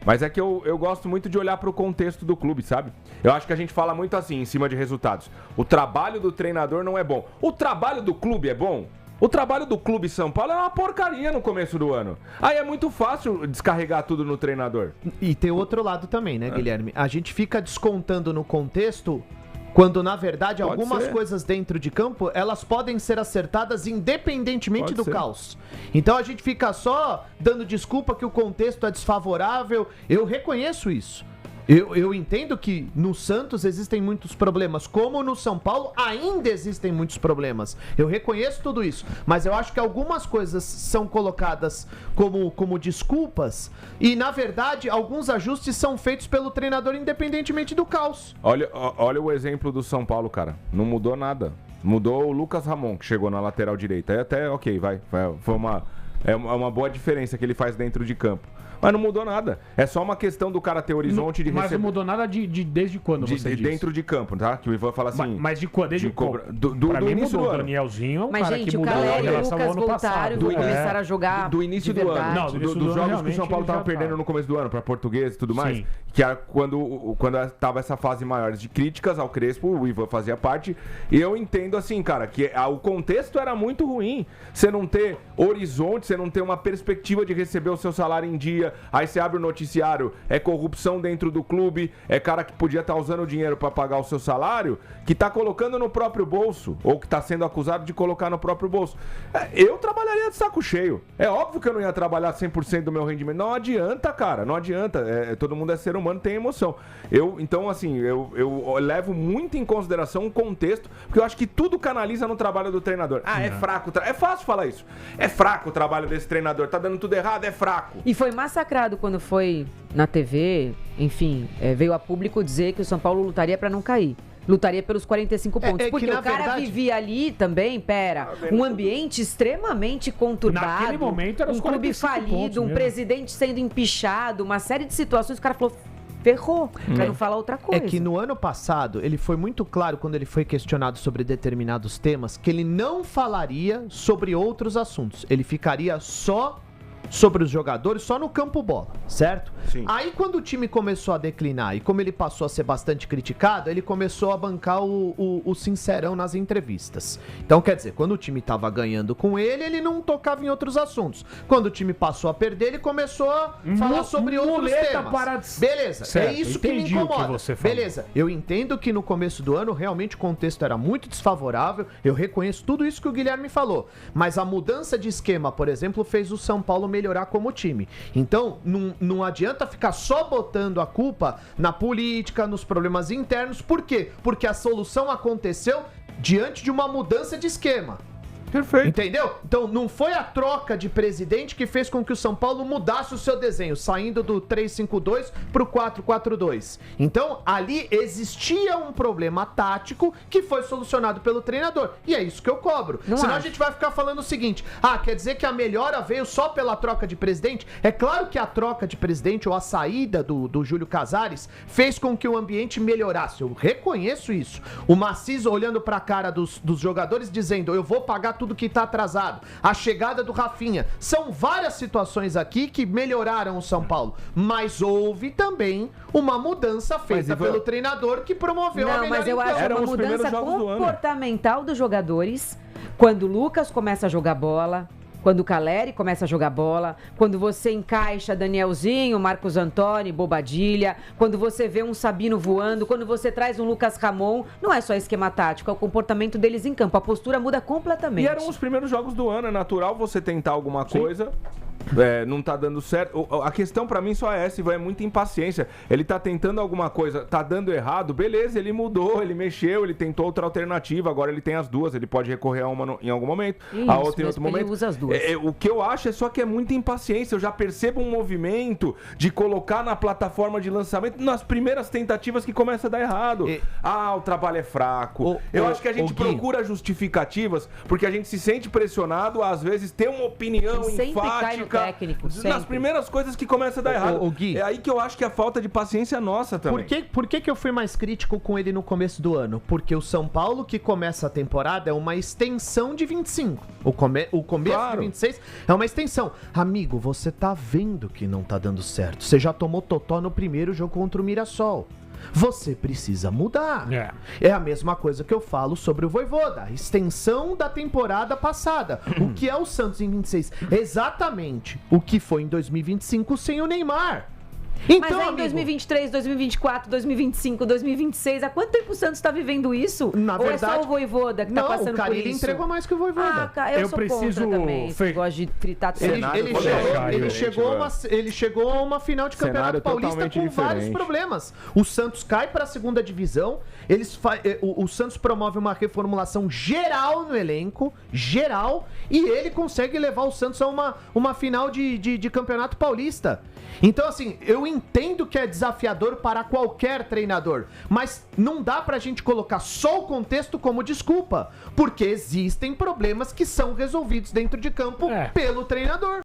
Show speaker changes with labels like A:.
A: Mas é que eu gosto muito de olhar pro contexto do clube, sabe? Eu acho que a gente fala muito assim, em cima de resultados. O trabalho do treinador não é bom. O trabalho do clube é bom? O trabalho do Clube São Paulo é uma porcaria no começo do ano. Aí é muito fácil descarregar tudo no treinador.
B: E tem outro lado também, né, Guilherme? A gente fica descontando no contexto quando, na verdade, algumas coisas dentro de campo, elas podem ser acertadas independentemente do caos. Então a gente fica só dando desculpa que o contexto é desfavorável. Eu reconheço isso. Eu entendo que no Santos existem muitos problemas, como no São Paulo ainda existem muitos problemas. Eu reconheço tudo isso, mas eu acho que algumas coisas são colocadas como desculpas e, na verdade, alguns ajustes são feitos pelo treinador independentemente do caos.
A: Olha o exemplo do São Paulo, cara. Não mudou nada. Mudou o Lucas Ramon, que chegou na lateral direita. Aí até, ok, foi uma boa diferença que ele faz dentro de campo. Mas não mudou nada. É só uma questão do cara ter horizonte de receber.
C: Mas não mudou nada desde quando você disse?
A: Dentro de campo, tá? Que o Ivan fala assim...
C: Mas de quando? Desde quando?
A: Pra mim mudou.
C: O Danielzinho é um
D: mas,
C: cara
D: gente,
C: que mudou
D: a relação
C: do ano passado.
D: Começaram a jogar
A: do início do ano. Não, dos jogos que o São Paulo tava perdendo no começo do ano, pra Português e tudo mais. Sim. Que era quando tava essa fase maior de críticas ao Crespo, o Ivan fazia parte. E eu entendo assim, cara, que o contexto era muito ruim. Você não ter horizonte, você não ter uma perspectiva de receber o seu salário em dia. Aí você abre o noticiário, é corrupção dentro do clube, é cara que podia estar usando o dinheiro para pagar o seu salário, que tá colocando no próprio bolso, ou que tá sendo acusado de colocar no próprio bolso. Eu trabalharia de saco cheio. É óbvio que eu não ia trabalhar 100% do meu rendimento. Não adianta, cara, não adianta. Todo mundo é ser humano, tem emoção. Então, assim, eu levo muito em consideração o contexto, porque eu acho que tudo canaliza no trabalho do treinador. É fraco. É fácil falar isso. É fraco o trabalho desse treinador, tá dando tudo errado, é fraco.
D: E foi massacrado quando foi na TV, enfim, veio a público dizer que o São Paulo lutaria para não cair. Lutaria pelos 45 pontos. Porque o cara vivia ali também, um ambiente extremamente conturbado.
C: Naquele momento era
D: um clube falido, um presidente sendo empichado, uma série de situações. O cara falou, ferrou, pra não falar outra coisa.
B: É que no ano passado, ele foi muito claro quando ele foi questionado sobre determinados temas, que ele não falaria sobre outros assuntos. Ele ficaria só sobre os jogadores, só no campo bola, certo?
A: Sim.
B: Aí quando o time começou a declinar e como ele passou a ser bastante criticado, ele começou a bancar o sincerão nas entrevistas. Então, quer dizer, quando o time tava ganhando com ele não tocava em outros assuntos. Quando o time passou a perder, ele começou a falar sobre outros temas. Beleza, certo, é isso que me incomoda. Beleza, eu entendo que no começo do ano, realmente o contexto era muito desfavorável, eu reconheço tudo isso que o Guilherme falou, mas a mudança de esquema, por exemplo, fez o São Paulo melhorar como time. Então, não adianta ficar só botando a culpa na política, nos problemas internos. Por quê? Porque a solução aconteceu diante de uma mudança de esquema.
A: Perfeito.
B: Entendeu? Então, não foi a troca de presidente que fez com que o São Paulo mudasse o seu desenho, saindo do 3-5-2 pro 4-4-2. Então, ali existia um problema tático que foi solucionado pelo treinador. E é isso que eu cobro. Senão a gente vai ficar falando o seguinte, quer dizer que a melhora veio só pela troca de presidente? É claro que a troca de presidente ou a saída do Júlio Casares fez com que o ambiente melhorasse. Eu reconheço isso. O Maciso olhando pra cara dos jogadores dizendo, eu vou pagar tudo que tá atrasado. A chegada do Rafinha. São várias situações aqui que melhoraram o São Paulo. Mas houve também uma mudança feita pelo treinador que promoveu a melhor.
D: Mas eu acho uma mudança comportamental dos jogadores. Quando o Lucas começa a jogar bola, quando o Caleri começa a jogar bola, quando você encaixa Danielzinho, Marcos Antônio, Bobadilha, quando você vê um Sabino voando, quando você traz um Lucas Ramon, não é só esquema tático, é o comportamento deles em campo, a postura muda completamente.
A: E eram os primeiros jogos do ano, é natural você tentar alguma coisa... não tá dando certo. A questão pra mim só é essa, Ivan, é muita impaciência. Ele tá tentando alguma coisa, tá dando errado, beleza, ele mudou, ele mexeu, ele tentou outra alternativa, agora ele tem as duas, ele pode recorrer a uma em algum momento, a outra em outro momento.
D: Ele usa as duas.
A: O que eu acho é só que é muita impaciência. Eu já percebo um movimento de colocar na plataforma de lançamento nas primeiras tentativas que começa a dar errado. O trabalho é fraco. Eu acho que a gente procura justificativas porque a gente se sente pressionado, às vezes ter uma opinião enfática ficar
D: técnico,
A: nas
D: sempre.
A: primeiras coisas que começa a dar errado.
B: Gui,
A: é aí que eu acho que a falta de paciência é nossa também.
B: Por que eu fui mais crítico com ele no começo do ano? Porque o São Paulo que começa a temporada é uma extensão de 25. O começo de 26 é uma extensão. Amigo, você tá vendo que não tá dando certo. Você já tomou totó no primeiro jogo contra o Mirassol. Você precisa mudar. É a mesma coisa que eu falo sobre o Vojvoda, a extensão da temporada passada. O que é o Santos em 26? Exatamente o que foi em 2025 sem o Neymar. Então,
D: mas aí em 2023, 2024, 2025, 2026, há quanto tempo o Santos está vivendo isso?
B: Na verdade,
D: ou é só o Vojvoda que está passando por isso?
B: Não, o Carille entregou mais que o Vojvoda.
D: Eu sou contra também. Gosto de fritar tudo.
B: Ele chegou a uma final de Campeonato Paulista com vários problemas. O Santos cai para a segunda divisão. O Santos promove uma reformulação geral no elenco, e ele consegue levar o Santos a uma final de Campeonato Paulista. Então, assim, eu entendo que é desafiador para qualquer treinador, mas não dá pra gente colocar só o contexto como desculpa, porque existem problemas que são resolvidos dentro de campo pelo treinador.